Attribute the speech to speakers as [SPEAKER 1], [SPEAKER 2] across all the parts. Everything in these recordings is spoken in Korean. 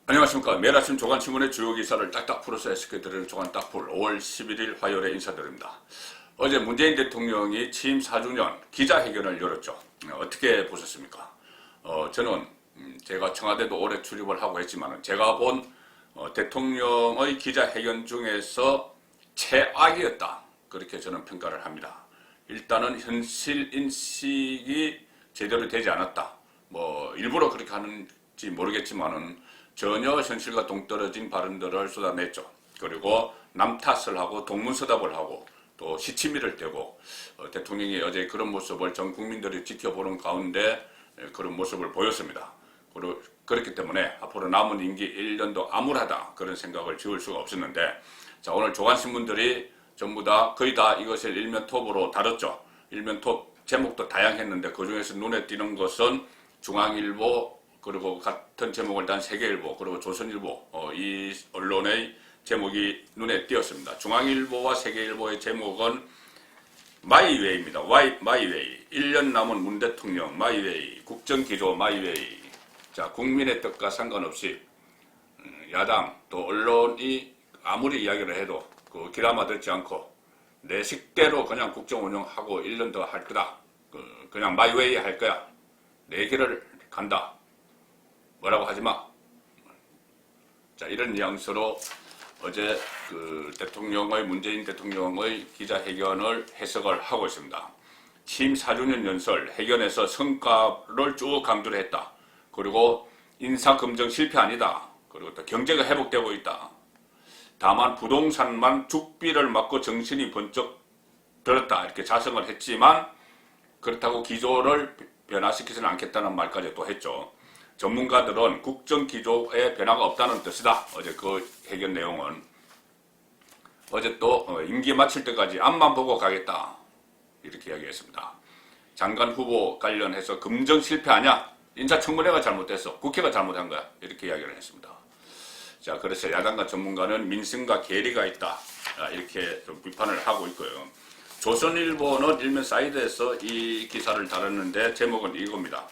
[SPEAKER 1] 안녕하십니까. 매일 아침 조간신문의 주요 기사를 딱딱 풀어서 해석해드리는 조간 딱풀 5월 11일 화요일에 인사드립니다. 어제 문재인 대통령이 취임 4주년 기자회견을 열었죠. 어떻게 보셨습니까? 저는 제가 청와대도 오래 출입을 하고 했지만 제가 본 대통령의 기자회견 중에서 최악이었다. 그렇게 저는 평가를 합니다. 일단은 현실 인식이 제대로 되지 않았다. 일부러 그렇게 하는지 모르겠지만은 전혀 현실과 동떨어진 발언들을 쏟아냈죠. 그리고 남 탓을 하고 동문서답을 하고 또 시치미를 떼고 대통령이 어제 그런 모습을 전 국민들이 지켜보는 가운데 그런 모습을 보였습니다. 그렇기 때문에 앞으로 남은 임기 1년도 암울하다 그런 생각을 지울 수가 없었는데, 자, 오늘 조간신문들이 전부 다 거의 다 이것을 일면 톱으로 다뤘죠. 일면 톱 제목도 다양했는데 그 중에서 눈에 띄는 것은 중앙일보, 그리고 같은 제목을 단 세계일보, 그리고 조선일보, 이 언론의 제목이 눈에 띄었습니다. 중앙일보와 세계일보의 제목은 마이웨이입니다. 마이웨이. 1년 남은 문 대통령 마이웨이. 국정기조 마이웨이. 자, 국민의 뜻과 상관없이 야당 또 언론이 아무리 이야기를 해도 그 귀담아 듣지 않고 내 식대로 그냥 국정 운영하고 1년 더 할 거다. 그냥 마이웨이 할 거야. 내 길을 간다. 뭐라고 하지 마. 자, 이런 뉘앙스로 어제 문재인 대통령의 기자회견을 해석을 하고 있습니다. 취임 4주년 연설 회견에서 성과를 쭉 강조를 했다. 그리고 인사검증 실패 아니다. 그리고 또 경제가 회복되고 있다. 다만 부동산만 죽비를 맞고 정신이 번쩍 들었다. 이렇게 자성을 했지만 그렇다고 기조를 변화시키지는 않겠다는 말까지 또 했죠. 전문가들은 국정기조에 변화가 없다는 뜻이다. 어제 그 회견 내용은. 어제 또 임기 마칠 때까지 앞만 보고 가겠다. 이렇게 이야기했습니다. 장관 후보 관련해서 검증 실패 아니야. 인사청문회가 잘못됐어. 국회가 잘못한 거야. 이렇게 이야기를 했습니다. 자, 그래서 야당과 전문가는 민심과 괴리가 있다. 이렇게 좀 비판을 하고 있고요. 조선일보는 일면 사이드에서 이 기사를 다뤘는데 제목은 이겁니다.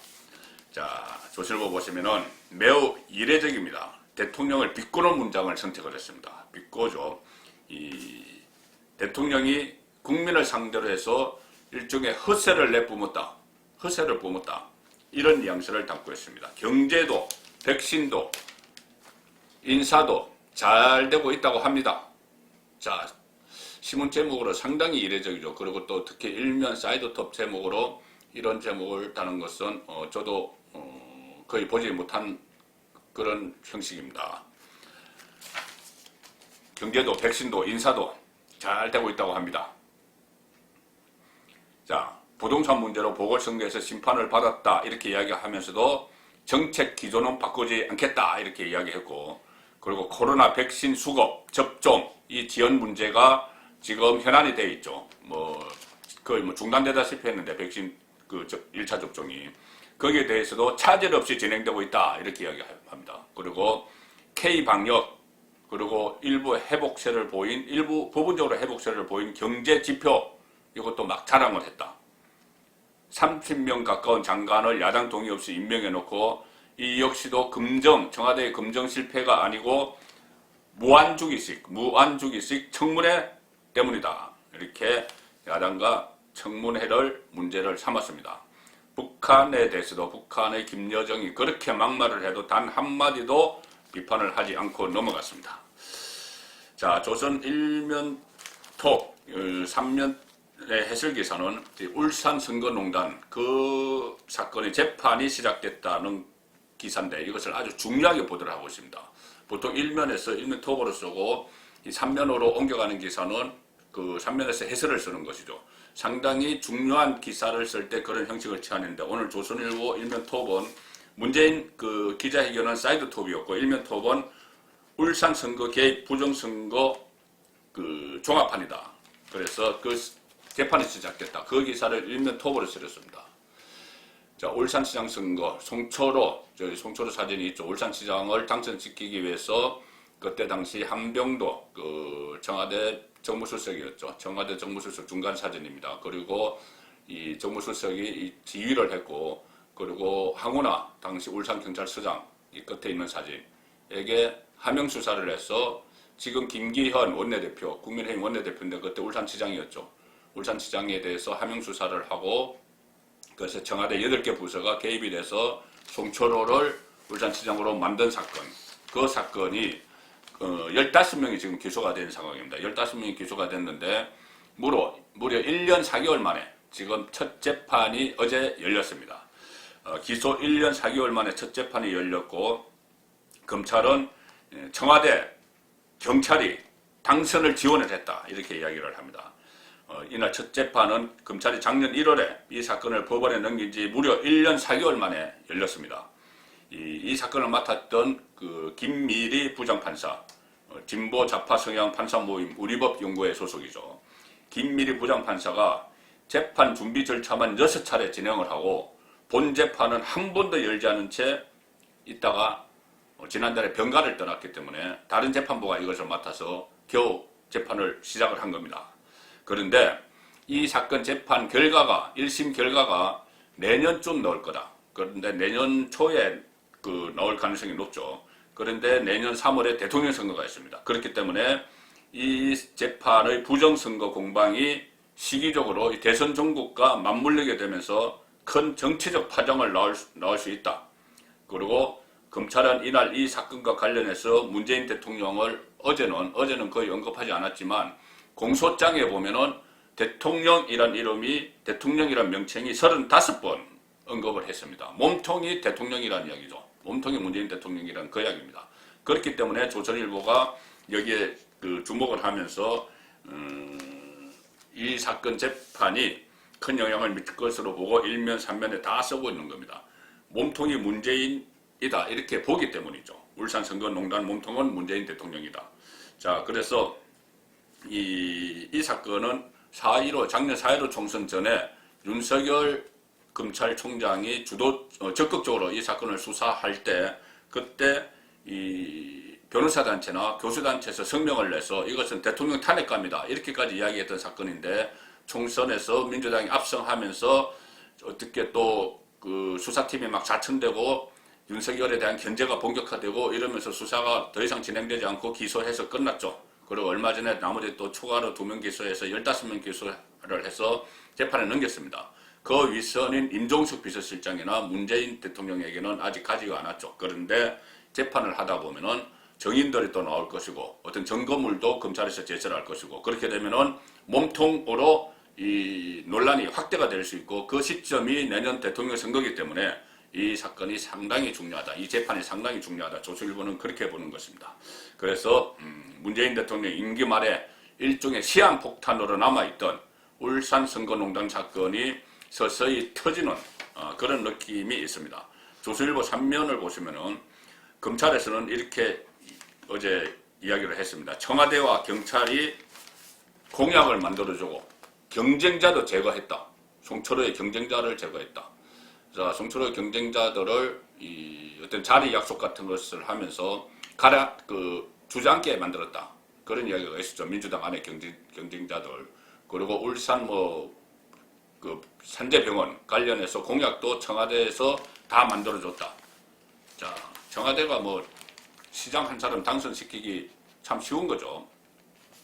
[SPEAKER 1] 자, 조선일보 보시면은 매우 이례적입니다. 대통령을 비꼬는 문장을 선택을 했습니다. 비꼬죠. 이 대통령이 국민을 상대로 해서 일종의 허세를 내뿜었다. 허세를 뿜었다. 이런 뉘앙스를 담고 있습니다. 경제도, 백신도, 인사도 잘 되고 있다고 합니다. 자, 신문 제목으로 상당히 이례적이죠. 그리고 또 특히 일면 사이드톱 제목으로 이런 제목을 다는 것은 저도 거의 보지 못한 그런 형식입니다. 경제도, 백신도, 인사도 잘 되고 있다고 합니다. 자, 부동산 문제로 보궐선거에서 심판을 받았다 이렇게 이야기하면서도 정책 기조는 바꾸지 않겠다 이렇게 이야기했고, 그리고 코로나 백신 수급, 접종 이 지연 문제가 지금 현안이 되어 있죠. 거의 중단되다시피 했는데 백신 1차 접종이 거기에 대해서도 차질 없이 진행되고 있다 이렇게 이야기합니다. 그리고 K방역, 그리고 일부 부분적으로 회복세를 보인 경제 지표 이것도 막 자랑을 했다. 30명 가까운 장관을 야당 동의 없이 임명해 놓고 이 역시도 청와대의 검증 실패가 아니고 무한주기식 청문회 때문이다. 이렇게 야당과 청문회를 문제를 삼았습니다. 북한에 대해서도 북한의 김여정이 그렇게 막말을 해도 단 한마디도 비판을 하지 않고 넘어갔습니다. 자, 조선 일면톡 3면의 해설기사는 울산 선거농단 그 사건의 재판이 시작됐다는 기사인데 이것을 아주 중요하게 보도를 하고 있습니다. 보통 일면에서 일면톡으로 쓰고 이 3면으로 옮겨가는 기사는 그 3면에서 해설을 쓰는 것이죠. 상당히 중요한 기사를 쓸 때 그런 형식을 취하는데 오늘 조선일보 일면톱은 문재인 기자회견은 사이드톱이었고 일면톱은 울산 선거 개입 부정선거 종합판이다. 그래서 그 재판이 시작됐다. 그 기사를 일면톱으로 쓰렸습니다. 자, 울산시장 선거 송초로 사진이 있죠. 울산시장을 당선시키기 위해서 그때 당시 한병도 청와대 정무수석이었죠. 청와대 정무수석 중간 사진입니다. 그리고 이 정무수석이 지휘를 했고, 그리고 황운하 당시 울산경찰서장 이 끝에 있는 사진, 후보에게 하명 수사를 해서 지금 김기현 원내대표, 국민의힘 원내대표인데 그때 울산시장이었죠. 울산시장에 대해서 하명 수사를 하고 그래서 청와대 8개 부서가 개입이 돼서 송철호를 울산시장으로 만든 사건. 그 사건이 15명이 지금 기소가 된 상황입니다. 15명이 기소가 됐는데 무려 1년 4개월 만에 지금 첫 재판이 어제 열렸습니다. 기소 1년 4개월 만에 첫 재판이 열렸고 검찰은 청와대, 경찰이 당선을 지원을 했다 이렇게 이야기를 합니다. 이날 첫 재판은 검찰이 작년 1월에 이 사건을 법원에 넘긴 지 무려 1년 4개월 만에 열렸습니다. 이 사건을 맡았던 그 김미리 부장판사, 진보 좌파 성향 판사 모임 우리법 연구회 소속이죠. 김미리 부장판사가 재판 준비 절차만 6차례 진행을 하고 본 재판은 한 번도 열지 않은 채 있다가 지난달에 병가를 떠났기 때문에 다른 재판부가 이것을 맡아서 겨우 재판을 시작을 한 겁니다. 그런데 이 사건 재판 결과가 1심 결과가 내년쯤 나올 거다. 그런데 내년 초에 나올 가능성이 높죠. 그런데 내년 3월에 대통령 선거가 있습니다. 그렇기 때문에 이 재판의 부정선거 공방이 시기적으로 대선 정국과 맞물리게 되면서 큰 정치적 파장을 낳을 수 있다. 그리고 검찰은 이날 이 사건과 관련해서 문재인 대통령을 어제는 거의 언급하지 않았지만 공소장에 보면은 대통령이란 명칭이 35번 언급을 했습니다. 몸통이 대통령이라는 이야기죠. 몸통이 문재인 대통령이라는 그 이야기입니다. 그렇기 때문에 조선일보가 여기에 주목을 하면서 이 사건 재판이 큰 영향을 미칠 것으로 보고 1면 3면에 다 쓰고 있는 겁니다. 몸통이 문재인이다 이렇게 보기 때문이죠. 울산선거농단 몸통은 문재인 대통령이다. 자, 그래서 이 사건은 작년 4.15 총선 전에 윤석열 검찰총장이 적극적으로 이 사건을 수사할 때 그때 이 변호사단체나 교수단체에서 성명을 내서 이것은 대통령 탄핵감이다 이렇게까지 이야기했던 사건인데 총선에서 민주당이 압승하면서 어떻게 또 그 수사팀이 막 자천되고 윤석열에 대한 견제가 본격화되고 이러면서 수사가 더 이상 진행되지 않고 기소해서 끝났죠. 그리고 얼마 전에 나머지 또 추가로 2명 기소해서 15명 기소를 해서 재판에 넘겼습니다. 그 윗선인 임종석 비서실장이나 문재인 대통령에게는 아직 가지가 않았죠. 그런데 재판을 하다 보면은 정인들이 또 나올 것이고 어떤 증거물도 검찰에서 제시를 할 것이고 그렇게 되면은 몸통으로 이 논란이 확대가 될 수 있고 그 시점이 내년 대통령 선거이기 때문에 이 사건이 상당히 중요하다. 이 재판이 상당히 중요하다. 조선일보는 그렇게 보는 것입니다. 그래서 문재인 대통령 임기 말에 일종의 시한폭탄으로 남아있던 울산선거농단 사건이 서서히 터지는 그런 느낌이 있습니다. 조선일보 3면을 보시면은 검찰에서는 이렇게 어제 이야기를 했습니다. 청와대와 경찰이 공약을 만들어주고 경쟁자도 제거했다. 송철호의 경쟁자를 제거했다. 자, 송철호의 경쟁자들을 어떤 자리 약속 같은 것을 하면서 주저앉게 만들었다. 그런 이야기가 있었죠. 민주당 안에 경쟁자들. 그리고 울산 산재병원 관련해서 공약도 청와대에서 다 만들어줬다. 자, 청와대가 시장 한 사람 당선시키기 참 쉬운 거죠.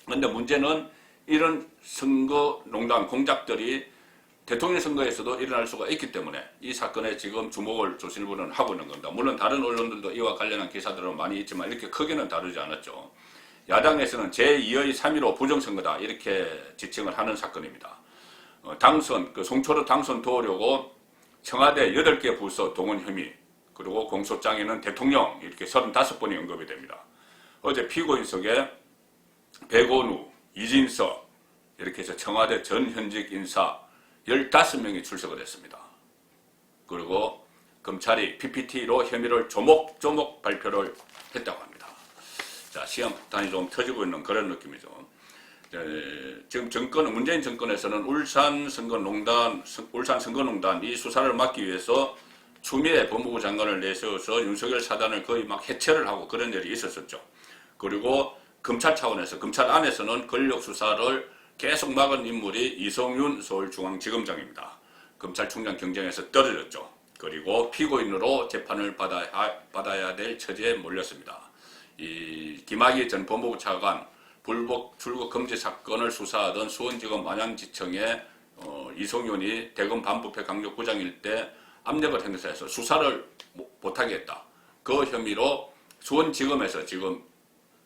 [SPEAKER 1] 그런데 문제는 이런 선거농단 공작들이 대통령 선거에서도 일어날 수가 있기 때문에 이 사건에 지금 주목을 조선일보는 하고 있는 겁니다. 물론 다른 언론들도 이와 관련한 기사들은 많이 있지만 이렇게 크게는 다루지 않았죠. 야당에서는 제2의 3.15 부정선거다 이렇게 지칭을 하는 사건입니다. 송철호 당선 도우려고 청와대 8개 부서 동원 혐의 그리고 공소장에는 대통령 이렇게 35번이 언급이 됩니다. 어제 피고인석에 백원우, 이진석 이렇게 해서 청와대 전 현직 인사 15명이 출석을 했습니다. 그리고 검찰이 PPT로 혐의를 조목조목 발표를 했다고 합니다. 자, 시한폭탄이 좀 터지고 있는 그런 느낌이죠. 지금 문재인 정권에서는 울산 선거농단 이 수사를 막기 위해서 추미애 법무부 장관을 내세워서 윤석열 사단을 거의 막 해체를 하고 그런 일이 있었었죠. 그리고 검찰 차원에서, 검찰 안에서는 권력 수사를 계속 막은 인물이 이성윤 서울중앙지검장입니다. 검찰총장 경쟁에서 떨어졌죠. 그리고 피고인으로 재판을 받아야 될 처지에 몰렸습니다. 이 김학의 전 법무부 차관 불법 출국 금지 사건을 수사하던 수원지검 안양지청에 이성윤이 대검 반부패 강력부장일 때 압력을 행사해서 수사를 못하게 했다. 그 혐의로 수원지검에서 지금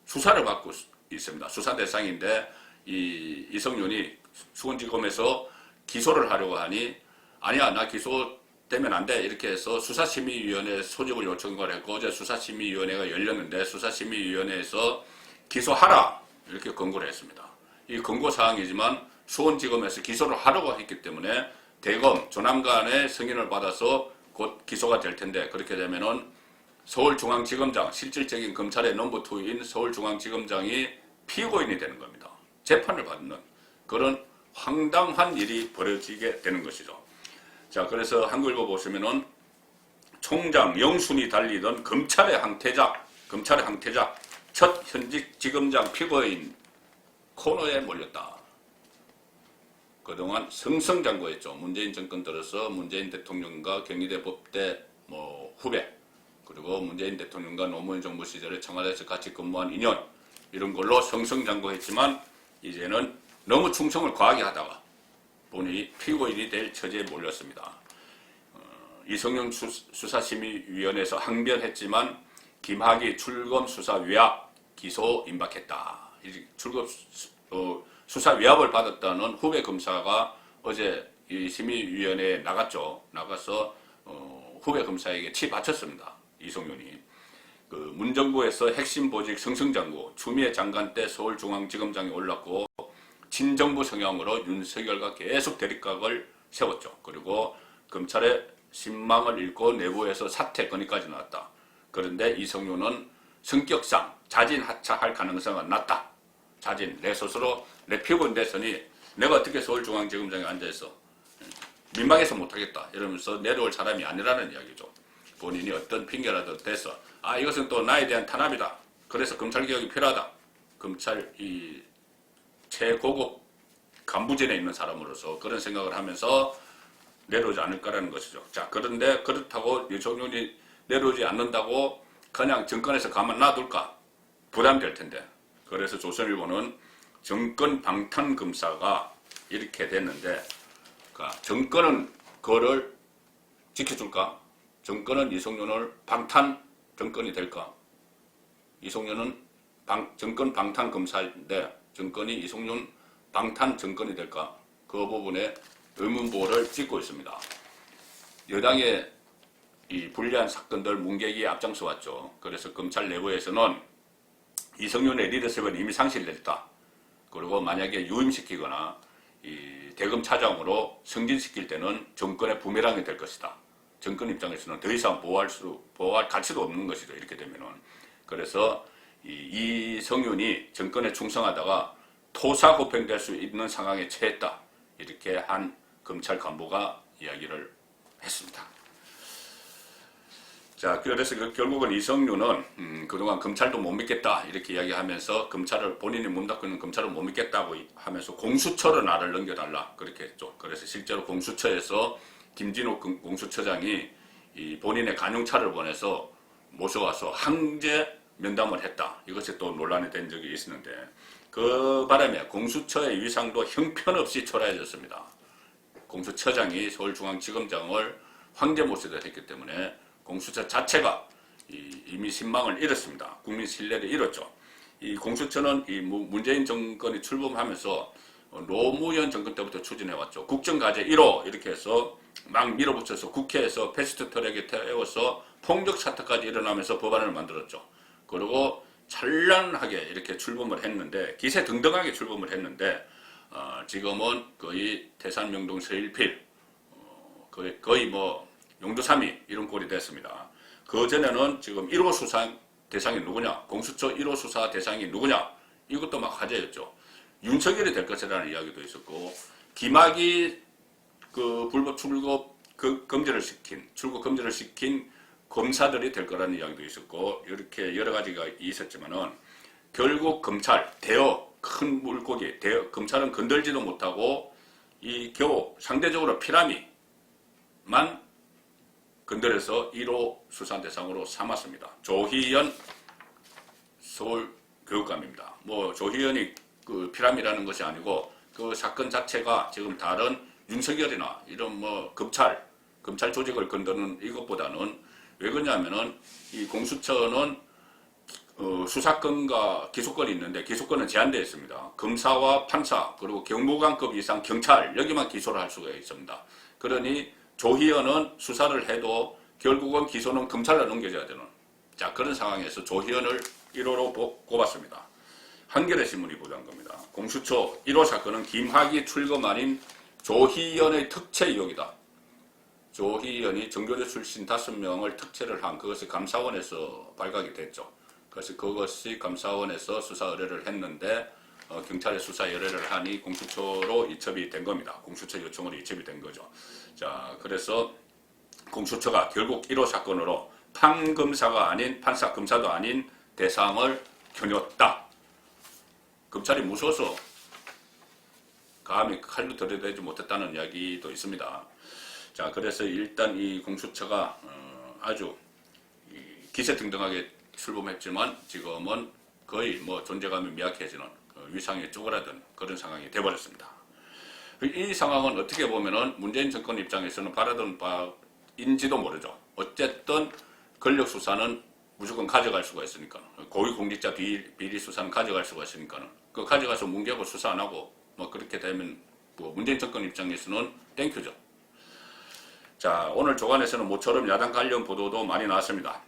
[SPEAKER 1] 수사를 받고 있습니다. 수사 대상인데 이성윤이 수원지검에서 기소를 하려고 하니 아니야 나 기소되면 안 돼 이렇게 해서 수사심의위원회 소집을 요청을 했고 어제 수사심의위원회가 열렸는데 수사심의위원회에서 기소하라 이렇게 권고를 했습니다. 이 권고사항이지만 수원지검에서 기소를 하려고 했기 때문에 대검 조남관의 승인을 받아서 곧 기소가 될 텐데 그렇게 되면은 서울중앙지검장 실질적인 검찰의 넘버 2인 서울중앙지검장이 피고인이 되는 겁니다. 재판을 받는 그런 황당한 일이 벌어지게 되는 것이죠. 자, 그래서 한국일보 보시면은 총장 영순이 달리던 검찰의 항태작 첫 현직 지검장 피고인 코너에 몰렸다. 그동안 승승장구했죠. 문재인 정권 들어서 문재인 대통령과 경희대 법대 후배 그리고 문재인 대통령과 노무현 정부 시절에 청와대에서 같이 근무한 인연 이런 걸로 승승장구했지만 이제는 너무 충성을 과하게 하다가 보니 피고인이 될 처지에 몰렸습니다. 이성윤 수사심의위원회에서 항변했지만 김학의 출검 수사 위압 기소 임박했다. 출검 수사 위압을 받았다는 후배 검사가 어제 이 심의위원회에 나가서 후배 검사에게 치 바쳤습니다. 이성윤이. 그 문정부에서 핵심 보직 승승장구 추미애 장관 때 서울중앙지검장에 올랐고 친정부 성향으로 윤석열과 계속 대립각을 세웠죠. 그리고 검찰의 신망을 잃고 내부에서 사퇴 건의까지 나왔다. 그런데 이성윤은 성격상 자진 하차할 가능성은 낮다. 자진 내 스스로 내 피고인 됐으니 내가 어떻게 서울중앙지검장에 앉아있어 민망해서 못하겠다 이러면서 내려올 사람이 아니라는 이야기죠. 본인이 어떤 핑계라도 대서 이것은 또 나에 대한 탄압이다. 그래서 검찰개혁이 필요하다. 검찰 이 최고급 간부진에 있는 사람으로서 그런 생각을 하면서 내려오지 않을 거라는 것이죠. 자, 그런데 그렇다고 이성윤이 내려오지 않는다고 그냥 정권에서 가만 놔둘까? 부담될 텐데. 그래서 조선일보는 정권 방탄 검사가 이렇게 됐는데 그러니까 정권은 그거를 지켜줄까? 정권은 이성윤을 방탄 정권이 될까? 이성윤은 정권 방탄 검사인데 정권이 이성윤 방탄 정권이 될까? 그 부분에 의문부호를 찍고 있습니다. 여당의 이 불리한 사건들 문객이 앞장서 왔죠. 그래서 검찰 내부에서는 이성윤의 리더십은 이미 상실됐다. 그리고 만약에 유임시키거나 이 대검 차장으로 승진시킬 때는 정권의 부메랑이 될 것이다. 정권 입장에서는 더 이상 보호할 가치도 없는 것이죠. 이렇게 되면은. 그래서 이성윤이 정권에 충성하다가 토사구팽될 수 있는 상황에 처했다. 이렇게 한 검찰 간부가 이야기를 했습니다. 자, 그래서 결국은 이성윤은 그동안 검찰도 못 믿겠다 이렇게 이야기하면서 검찰을 본인이 문 닫고 있는 검찰을 못 믿겠다고 하면서 공수처로 나를 넘겨달라 그렇게 했죠. 그래서 실제로 공수처에서 김진욱 공수처장이 이 본인의 간용차를 보내서 모셔와서 항제 면담을 했다. 이것이 또 논란이 된 적이 있었는데 그 바람에 공수처의 위상도 형편없이 초라해졌습니다. 공수처장이 서울중앙지검장을 황제 모시듯 했기 때문에 공수처 자체가 이미 신망을 잃었습니다. 국민 신뢰를 잃었죠. 이 공수처는 이 문재인 정권이 출범하면서 노무현 정권 때부터 추진해왔죠. 국정과제 1호 이렇게 해서 막 밀어붙여서 국회에서 패스트트랙에 태워서 폭력 사태까지 일어나면서 법안을 만들었죠. 그리고 찬란하게 이렇게 출범을 했는데 기세등등하게 출범을 했는데 지금은 거의 태산명동 서일필 거의 용두삼이 이런 꼴이 됐습니다. 그 전에는 지금 1호 수사 대상이 누구냐, 공수처 1호 수사 대상이 누구냐, 이것도 막 화제였죠. 윤석열이 될 것이라는 이야기도 있었고, 김학의 그 불법 출국 금지를 시킨 검사들이 될 거라는 이야기도 있었고, 이렇게 여러 가지가 있었지만은 결국 검찰 큰 물고기 검찰은 건들지도 못하고 이 겨우 상대적으로 피라미만 건드려서 1호 수사 대상으로 삼았습니다. 조희연 서울 교육감입니다. 뭐 조희연이 그 피람이라는 것이 아니고 그 사건 자체가 지금 다른 윤석열이나 이런 뭐 검찰 조직을 건드는 이것보다는 왜 그러냐면은 이 공수처는 수사권과 기소권이 있는데 기소권은 제한되어 있습니다. 검사와 판사 그리고 경무관급 이상 경찰 여기만 기소를 할 수가 있습니다. 그러니 조희연은 수사를 해도 결국은 기소는 검찰로 넘겨져야 되는 자 그런 상황에서 조희연을 1호로 꼽았습니다. 한겨레 신문이 보도한 겁니다. 공수처 1호 사건은 김학의 출검 아닌 조희연의 특채 의혹이다. 조희연이 정교조 출신 5명을 특채를 한 그것이 감사원에서 발각이 됐죠. 그래서 그것이 감사원에서 수사 의뢰를 했는데 경찰에 수사 의뢰를 하니 공수처로 이첩이 된 겁니다. 공수처 요청으로 이첩이 된 거죠. 자, 그래서 공수처가 결국 1호 사건으로 판검사가 아닌 판사 검사도 아닌 대상을 겨눴다. 검찰이 무서워서 감히 칼도 들여대지 못했다는 이야기도 있습니다. 자, 그래서 일단 이 공수처가 아주 기세등등하게 출범했지만 지금은 거의 뭐 존재감이 미약해지는 위상이 쪼그라든 그런 상황이 돼버렸습니다. 이 상황은 어떻게 보면은 문재인 정권 입장에서는 바라던 바인지도 모르죠. 어쨌든 권력 수사는 무조건 가져갈 수가 있으니까 고위공직자 비리 수사는 가져갈 수가 있으니까는 그 가져가서 뭉개고 수사 안 하고 뭐 그렇게 되면 뭐 문재인 정권 입장에서는 땡큐죠. 자, 오늘 조간에서는 모처럼 야당 관련 보도도 많이 나왔습니다.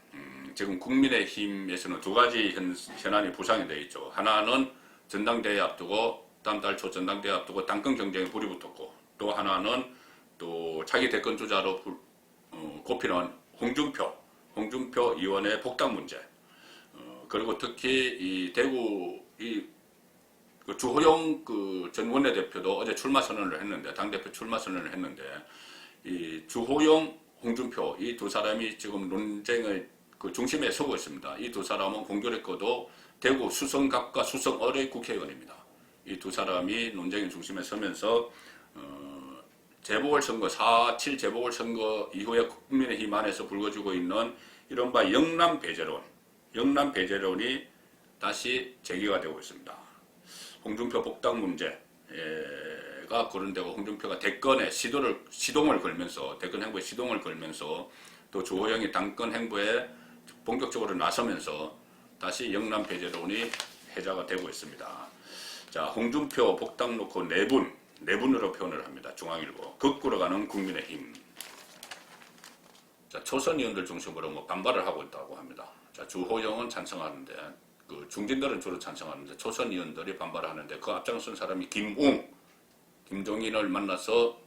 [SPEAKER 1] 지금 국민의힘에서는 두 가지 현안이 부상이 되어 있죠. 하나는 전당대회 앞두고 다음 달 초 전당대회 앞두고 당권 경쟁에 불이 붙었고 또 하나는 또 차기 대권 주자로 꼽히는 홍준표 의원의 복당 문제 그리고 특히 이 대구 그 주호영 전 원내대표도 어제 출마 선언을 했는데 당대표 출마 선언을 했는데 이 주호영, 홍준표 이 두 사람이 지금 논쟁의 그 중심에 서고 있습니다. 이 두 사람은 공교롭게도 대구 수성갑과 수성을의 국회의원입니다. 이 두 사람이 논쟁의 중심에 서면서 재보궐선거 4.7 재보궐선거 이후에 국민의힘 안에서 불거지고 있는 이른바 영남 배제론이 다시 제기가 되고 있습니다. 홍준표 복당 문제가 거론되고 홍준표가 대권 행보에 시동을 걸면서 또 주호영이 당권 행보에 본격적으로 나서면서 다시 영남 배제론이 회자가 되고 있습니다. 자, 홍준표 복당 놓고 내분으로 표현을 합니다. 중앙일보. 거꾸로 가는 국민의힘. 자, 초선 의원들 중심으로 뭐 반발을 하고 있다고 합니다. 자, 주호영은 찬성하는데 그 중진들은 주로 찬성하는데 초선 의원들이 반발하는데 그 앞장선 사람이 김종인을 만나서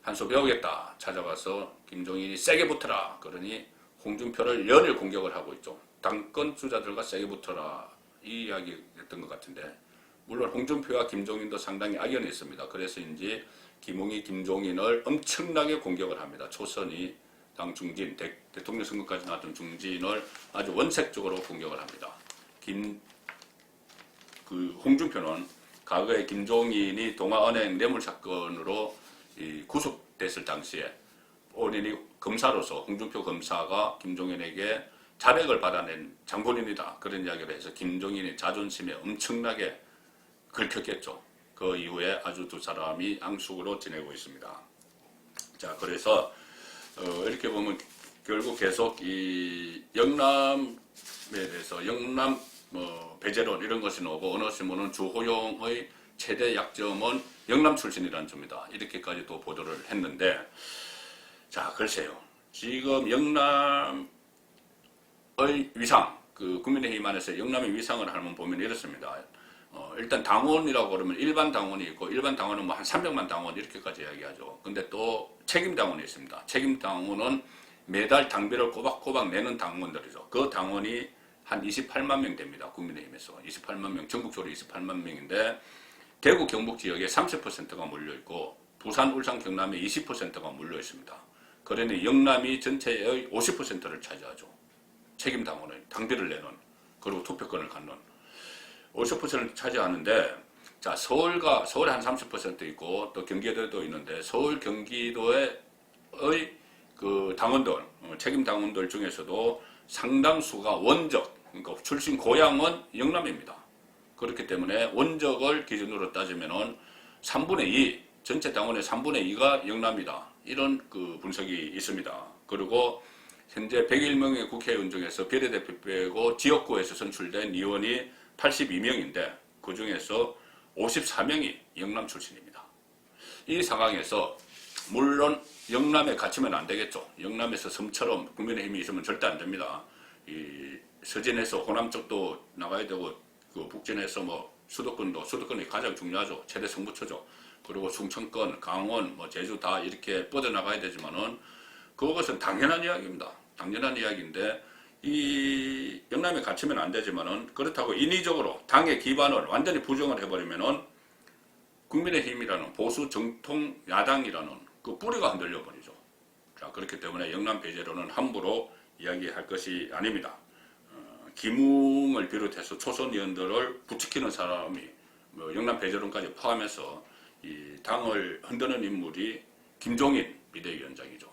[SPEAKER 1] 한 수 배우겠다 찾아가서 김종인이 세게 붙어라 그러니 홍준표를 연일 공격을 하고 있죠. 당권 주자들과 세게 붙어라 이 이야기였던 것 같은데 물론 홍준표와 김종인도 상당히 악연이 있습니다. 그래서인지 김웅이 김종인을 엄청나게 공격을 합니다. 초선이 당 중진 대통령 선거까지 나왔던 중진을 아주 원색적으로 공격을 합니다. 홍준표는 과거에 김종인이 동아은행 뇌물 사건으로 구속됐을 당시에 본인이 검사로서 홍준표 검사가 김종인에게 자백을 받아낸 장본인이다 그런 이야기를 해서 김종인의 자존심에 엄청나게 긁혔겠죠. 그 이후에 아주 두 사람이 앙숙으로 지내고 있습니다. 자, 그래서 이렇게 보면 결국 계속 이 영남에 대해서 영남 배제론 이런 것이 나오고 어느 신문은 주호영의 최대 약점은 영남 출신이라는 점이다. 이렇게까지 또 보도를 했는데 자, 글쎄요. 지금 영남의 위상, 그 국민의힘 안에서 영남의 위상을 한번 보면 이렇습니다. 일단 당원이라고 그러면 일반 당원이 있고 일반 당원은 뭐 한 300만 당원 이렇게까지 이야기하죠. 근데 또 책임 당원이 있습니다. 책임 당원은 매달 당비를 꼬박꼬박 내는 당원들이죠. 그 당원이 한 28만 명 됩니다. 국민의힘에서 28만 명, 전국적으로 28만 명인데 대구 경북 지역에 30%가 몰려 있고 부산, 울산, 경남에 20%가 몰려 있습니다. 그러니 영남이 전체의 50%를 차지하죠. 책임 당원의 당비를 내는 그리고 투표권을 갖는 50%를 차지하는데 자, 서울에 한 30% 있고 또 경기도에도 있는데 서울 경기도의 그 당원들 책임 당원들 중에서도 상당수가 그러니까 출신 고향은 영남입니다. 그렇기 때문에 원적을 기준으로 따지면은 3분의 2, 전체 당원의 3분의 2가 영남이다. 이런 그 분석이 있습니다. 그리고 현재 101명의 국회의원 중에서 비례대표 빼고 지역구에서 선출된 의원이 82명인데 그 중에서 54명이 영남 출신입니다. 이 상황에서 물론 영남에 갇히면 안 되겠죠. 영남에서 섬처럼 국민의힘이 있으면 절대 안 됩니다. 이 서진에서 호남 쪽도 나가야 되고 그 북진에서 뭐 수도권이 가장 중요하죠. 최대 승부처죠. 그리고 충청권, 강원, 뭐 제주 다 이렇게 뻗어나가야 되지만은 그것은 당연한 이야기입니다. 당연한 이야기인데 이 영남에 갇히면 안 되지만은 그렇다고 인위적으로 당의 기반을 완전히 부정을 해버리면은 국민의힘이라는 보수 정통 야당이라는 그 뿌리가 흔들려 버리죠. 자, 그렇기 때문에 영남 배제로는 함부로 이야기할 것이 아닙니다. 김웅을 비롯해서 초선 의원들을 부추기는 사람이 뭐 영남 배제론까지 포함해서 이 당을 흔드는 인물이 김종인 비대위원장이죠.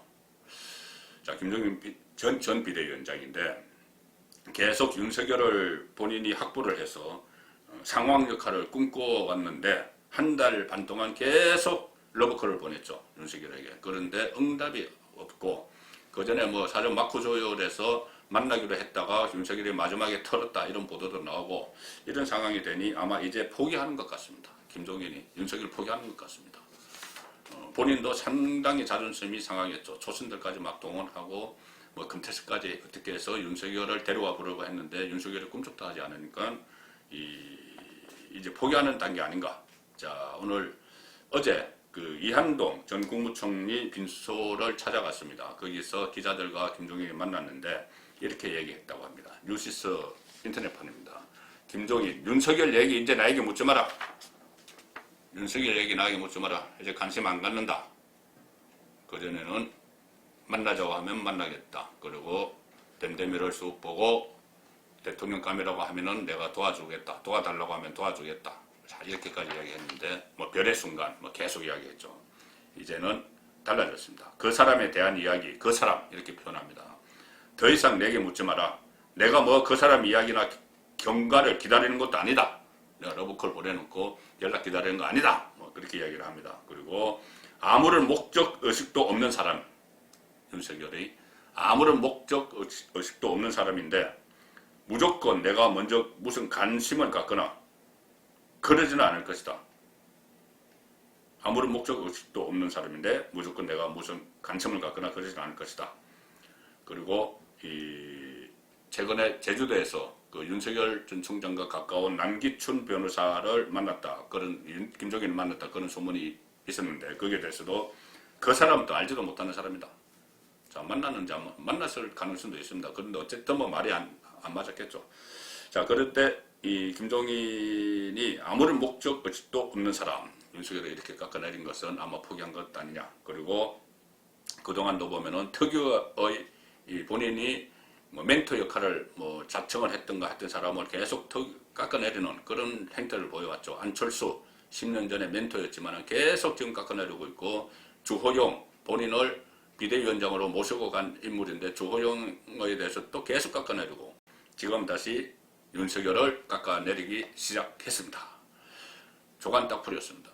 [SPEAKER 1] 자, 김종인 전 비대위원장인데 계속 윤석열을 본인이 확보를 해서 상황 역할을 꿈꿔왔는데 한 달 반 동안 계속 러브콜을 보냈죠. 윤석열에게. 그런데 응답이 없고 그 전에 뭐 사전 마크 조율해서 만나기로 했다가 윤석열이 마지막에 털었다 이런 보도도 나오고 이런 상황이 되니 아마 이제 포기하는 것 같습니다. 김종인이 윤석열을 포기하는 것 같습니다. 본인도 상당히 자존심이 상하겠죠. 초선들까지 막 동원하고 뭐 금태섭까지 어떻게 해서 윤석열을 데려와 보려고 했는데 윤석열이 꿈쩍도 하지 않으니까 이제 포기하는 단계 아닌가. 자, 오늘 어제 그 이한동 전 국무총리 빈소를 찾아갔습니다. 거기서 기자들과 김종인이 만났는데 이렇게 얘기했다고 합니다. 뉴시스 인터넷판입니다. 김종인, 윤석열 얘기 이제 나에게 묻지 마라. 윤석열 얘기 나에게 묻지 마라. 이제 관심 안 갖는다. 그전에는 만나자고 하면 만나겠다. 그리고 댐데미를 쑥 보고 대통령 감이라고 하면은 내가 도와주겠다. 도와달라고 하면 도와주겠다. 자, 이렇게까지 이야기했는데 뭐 별의 순간 뭐 계속 이야기했죠. 이제는 달라졌습니다. 그 사람에 대한 이야기, 그 사람 이렇게 표현합니다. 더 이상 내게 묻지 마라. 내가 뭐 그 사람 이야기나 경과를 기다리는 것도 아니다. 내가 러브콜 보내놓고 연락 기다리는 거 아니다. 뭐 그렇게 이야기를 합니다. 그리고 아무런 목적 의식도 없는 사람, 윤석열이 아무런 목적 의식도 없는 사람인데 무조건 내가 먼저 무슨 관심을 갖거나 그러지는 않을 것이다. 아무런 목적 의식도 없는 사람인데 무조건 내가 무슨 관심을 갖거나 그러지는 않을 것이다. 그리고 최근에 제주도에서 그 윤석열 전 총장과 가까운 남기춘 변호사를 만났다. 그런 김종인을 만났다. 그런 소문이 있었는데 거기에 대해서도 그 사람도 알지도 못하는 사람이다. 자, 만났는지 만났을 가능성도 있습니다. 그런데 어쨌든 뭐 말이 안 맞았겠죠. 자, 그럴 때 이 김종인이 아무런 목적 의식도 없는 사람, 윤석열을 이렇게 깎아내린 것은 아마 포기한 것 아니냐. 그리고 그동안도 보면은 특유의 본인이 뭐 멘토 역할을 뭐 자청을 했던가 했던 사람을 계속 깎아내리는 그런 행태를 보여왔죠. 안철수 10년 전에 멘토였지만 계속 지금 깎아내리고 있고 주호영 본인을 비대위원장으로 모시고 간 인물인데 주호영에 대해서 또 계속 깎아내리고 지금 다시 윤석열을 깎아내리기 시작했습니다. 조간 딱 풀렸습니다.